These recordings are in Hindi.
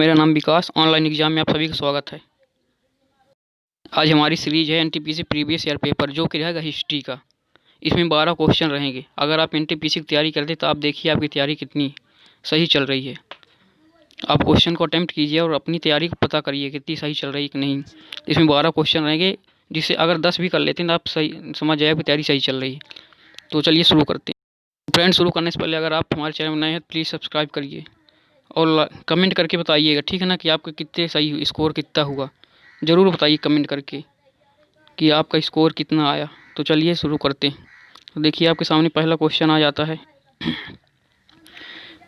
मेरा नाम विकास, ऑनलाइन एग्ज़ाम में आप सभी का स्वागत है। आज हमारी सीरीज़ है एनटीपीसी प्रीवियस ईयर पेपर, जो कि रहेगा हिस्ट्री का। इसमें 12 क्वेश्चन रहेंगे। अगर आप एनटीपीसी की तैयारी करते तो आप देखिए आपकी तैयारी कितनी सही चल रही है। आप क्वेश्चन को अटेम्प्ट कीजिए और अपनी तैयारी को पता करिए कितनी सही चल रही है कि नहीं। इसमें 12 क्वेश्चन रहेंगे, जिससे अगर 10 भी कर लेते हैं तो आप सही समझ जाए आपकी तैयारी सही चल रही है। तो चलिए शुरू करते हैं। फ्रेंड, शुरू करने से पहले अगर आप हमारे चैनल में नए हैं तो प्लीज़ सब्सक्राइब करिए और कमेंट करके बताइएगा, ठीक है ना, कि आपका कितने सही स्कोर कितना हुआ। ज़रूर बताइए कमेंट करके कि आपका स्कोर कितना आया। तो चलिए शुरू करते हैं। तो देखिए आपके सामने पहला क्वेश्चन आ जाता है।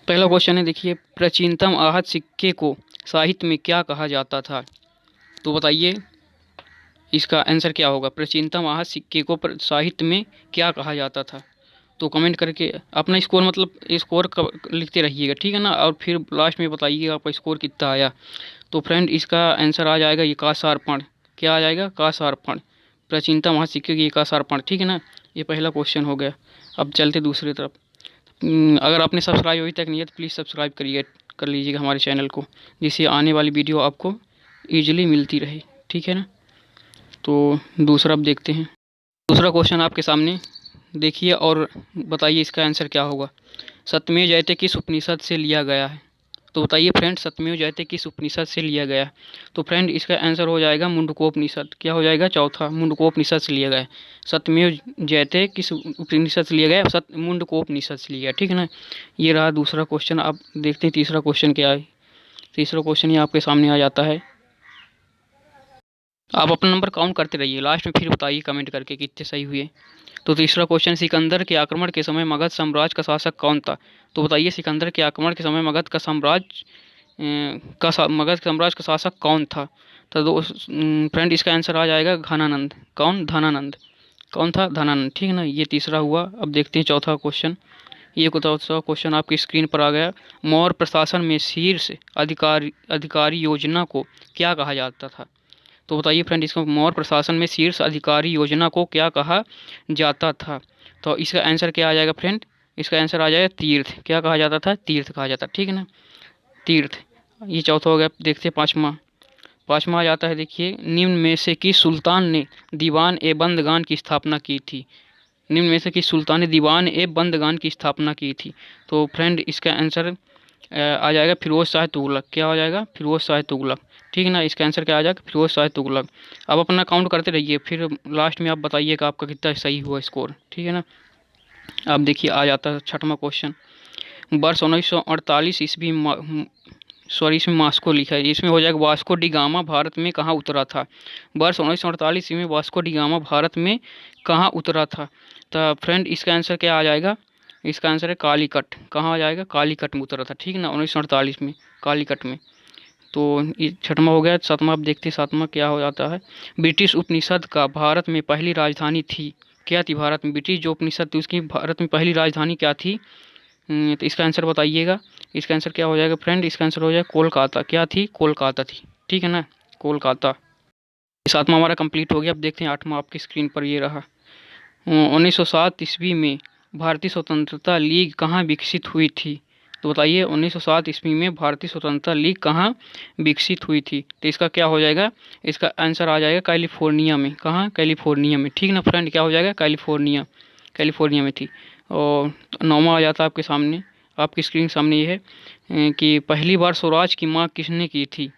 पहला क्वेश्चन है, देखिए, प्राचीनतम आहत सिक्के को साहित्य में क्या कहा जाता था? तो बताइए इसका आंसर क्या होगा। प्राचीनतम आहत सिक्के को साहित्य में क्या कहा जाता था? तो कमेंट करके अपना स्कोर मतलब स्कोर लिखते रहिएगा, ठीक है ना, और फिर लास्ट में बताइएगा आपका स्कोर कितना आया। तो फ्रेंड, इसका आंसर आ जाएगा ये कांसारपण। क्या आ जाएगा? कांसारपण। प्राचीनतम वहाँ सिक्के की कांसारपण, ठीक है ना। ये पहला क्वेश्चन हो गया। अब चलते दूसरी तरफ। अगर आपने सब्सक्राइब अभी तक नहीं है तो प्लीज़ सब्सक्राइब कर लीजिएगा हमारे चैनल को, जिससे आने वाली वीडियो आपको ईजिली मिलती रहे, ठीक है ना। तो दूसरा अब देखते हैं। दूसरा क्वेश्चन आपके सामने देखिए और बताइए इसका आंसर क्या होगा। सत्यमेव जयते किस उपनिषद से लिया गया है? तो बताइए फ्रेंड, सत्यमेव जयते किस उपनिषद से लिया गया है? तो फ्रेंड, इसका आंसर हो जाएगा मुंडकोपनिषद। क्या हो जाएगा? चौथा, मुंडकोपनिषद से लिया गया है। सत्यमेव जयते किस उपनिषद से लिया गया है? मुंडकोपनिषद से लिया गया, ठीक है ना। ये रहा दूसरा क्वेश्चन। अब देखते हैं तीसरा क्वेश्चन क्या है। तीसरा क्वेश्चन ये आपके सामने आ जाता है। आप अपना नंबर काउंट करते रहिए, लास्ट में फिर बताइए कमेंट करके कितने सही हुए। तो तीसरा क्वेश्चन, सिकंदर के आक्रमण के समय मगध साम्राज्य का शासक कौन था? तो बताइए सिकंदर के आक्रमण के समय मगध साम्राज्य का शासक कौन था? तो फ्रेंड, इसका आंसर आ जाएगा घनानंद। कौन? धनानंद। कौन था? धनानंद, ठीक है ना। ये तीसरा हुआ। अब देखते हैं चौथा क्वेश्चन। ये चौथा क्वेश्चन आपकी स्क्रीन पर आ गया। मौर्य प्रशासन में शीर्ष अधिकारी योजना को क्या कहा जाता था? तो बताइए फ्रेंड, इसको मौर्य प्रशासन में शीर्ष अधिकारी योजना को क्या कहा जाता था? तो इसका आंसर क्या आ जाएगा फ्रेंड? इसका आंसर आ जाएगा तीर्थ। क्या कहा जाता था? तीर्थ कहा जाता, ठीक है ना, तीर्थ। ये चौथा हो गया। देखते हैं पाँचवा। पाँचवा आ जाता है, देखिए, निम्न में से किस सुल्तान ने दीवान ए बंदगान की स्थापना की थी? निम्न में से किस सुल्तान ने दीवान ए बंदगान की स्थापना की थी? तो फ्रेंड, इसका आंसर आ जाएगा फिरोज शाह तुगलक। क्या हो जाएगा? फिरोज शाह तुगलक, ठीक है ना। इसका आंसर क्या आ जाएगा? फिरोज शाह तुगलक। अब अपना काउंट करते रहिए, फिर लास्ट में आप बताइएगा आपका कितना सही हुआ स्कोर, ठीक है ना। अब देखिए आ जाता है छठवां क्वेश्चन। वर्ष 1948 ईस्वी सॉरी, इसमें मास्को लिखा है, इसमें हो जाएगा वास्को डी गामा भारत में कहाँ उतरा था? वर्ष 1948 ईस्वी में वास्को डी गामा भारत में कहाँ उतरा था? तो फ्रेंड, इसका आंसर क्या आ जाएगा? इसका आंसर है कालीकट। कहाँ आ जाएगा? कालीकट में उतरा था, ठीक है ना, 1948 में कालीकट में। तो ये छठवां हो गया। सातवां अब देखते हैं सातवां क्या हो जाता है। ब्रिटिश उपनिषद का भारत में पहली राजधानी थी? क्या थी भारत में? ब्रिटिश जो उपनिषद थी उसकी भारत में पहली राजधानी क्या थी? तो इसका आंसर बताइएगा। इसका आंसर क्या हो जाएगा फ्रेंड? इसका आंसर हो जाएगा कोलकाता। क्या थी? कोलकाता थी, ठीक है ना, कोलकाता। सातवां हमारा कंप्लीट हो गया। अब देखते हैं आठवां आपकी स्क्रीन पर। ये रहा। 1907 ईस्वी में भारतीय स्वतंत्रता लीग कहाँ विकसित हुई थी? तो बताइए 1907 ईस्वी में भारतीय स्वतंत्रता लीग कहाँ विकसित हुई थी? तो इसका क्या हो जाएगा? इसका आंसर आ जाएगा कैलिफोर्निया में। कहाँ? कैलिफोर्निया में, ठीक ना फ्रेंड। क्या हो जाएगा? कैलिफोर्निया। कैलिफोर्निया में थी। और नौवां आ जाता है आपके सामने, आपकी स्क्रीन के सामने। ये है कि पहली बार स्वराज की मांग किसने की थी?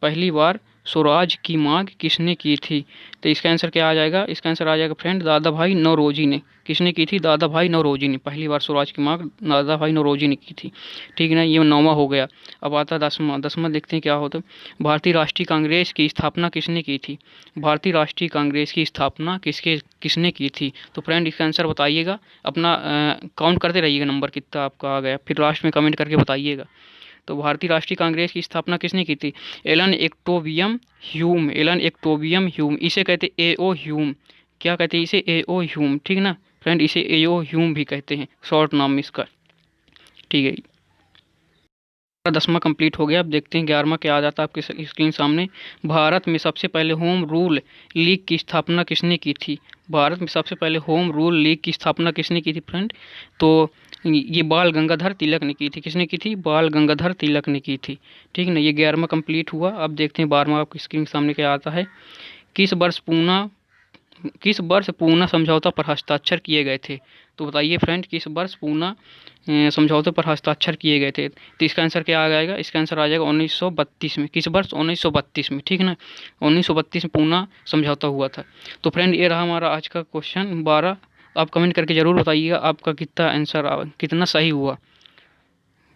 पहली बार स्वराज की मांग किसने की थी? तो इसका आंसर क्या आ जाएगा? इसका आंसर आ जाएगा फ्रेंड दादा भाई नौरोजी ने। किसने की थी? दादा भाई नौरोजी ने। पहली बार स्वराज की मांग दादा भाई नौरोजी ने की थी, ठीक है ना। ये नौवां हो गया। अब आता है दसवां। दसवां देखते हैं क्या होता है। भारतीय राष्ट्रीय कांग्रेस की स्थापना किसने की थी? भारतीय राष्ट्रीय कांग्रेस की स्थापना किसने की थी? तो फ्रेंड, इसका आंसर बताइएगा। अपना काउंट करते रहिएगा नंबर कितना आपका आ गया, फिर लास्ट में कमेंट करके बताइएगा। तो भारतीय राष्ट्रीय कांग्रेस की स्थापना किसने की थी? Allan Octavian Hume. Allan Octavian Hume, इसे कहते एओ ह्यूम। क्या कहते हैं इसे? एओ ह्यूम, ठीक ना फ्रेंड। इसे एओ ह्यूम भी कहते हैं, शॉर्ट नाम इसका, ठीक है। 10वां कंप्लीट हो गया। अब देखते हैं 11वां क्या आ जाता है आपके स्क्रीन सामने। भारत में सबसे पहले होम रूल लीग की स्थापना किसने की थी? भारत में सबसे पहले होम रूल लीग की स्थापना किसने की थी फ्रेंड? तो ये बाल गंगाधर तिलक ने की थी। किसने की थी? बाल गंगाधर तिलक ने की थी। ठीक है ना, ये 11वां कंप्लीट हुआ। अब देखते हैं 12वां आपकी स्क्रीन सामने क्या आता है। किस वर्ष पूना समझौता पर हस्ताक्षर किए गए थे? तो बताइए फ्रेंड, किस वर्ष पूना समझौते पर हस्ताक्षर किए गए थे? तो इसका आंसर क्या आ जाएगा? इसका आंसर आ जाएगा 1932 में। किस वर्ष? 1932 में। ठीक है ना, 1932 में पूना समझौता हुआ था। तो फ्रेंड ये रहा हमारा आज का क्वेश्चन 12। आप कमेंट करके ज़रूर बताइएगा आपका कितना आंसर कितना सही हुआ।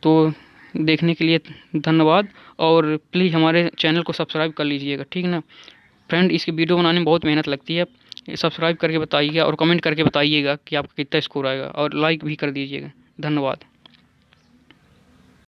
तो देखने के लिए धन्यवाद, और प्लीज़ हमारे चैनल को सब्सक्राइब कर लीजिएगा। ठीक है ना फ्रेंड, इसकी वीडियो बनाने में बहुत मेहनत लगती है। सब्सक्राइब करके बताइएगा और कमेंट करके बताइएगा कि आपका कितना स्कोर आएगा, और लाइक भी कर दीजिएगा। धन्यवाद।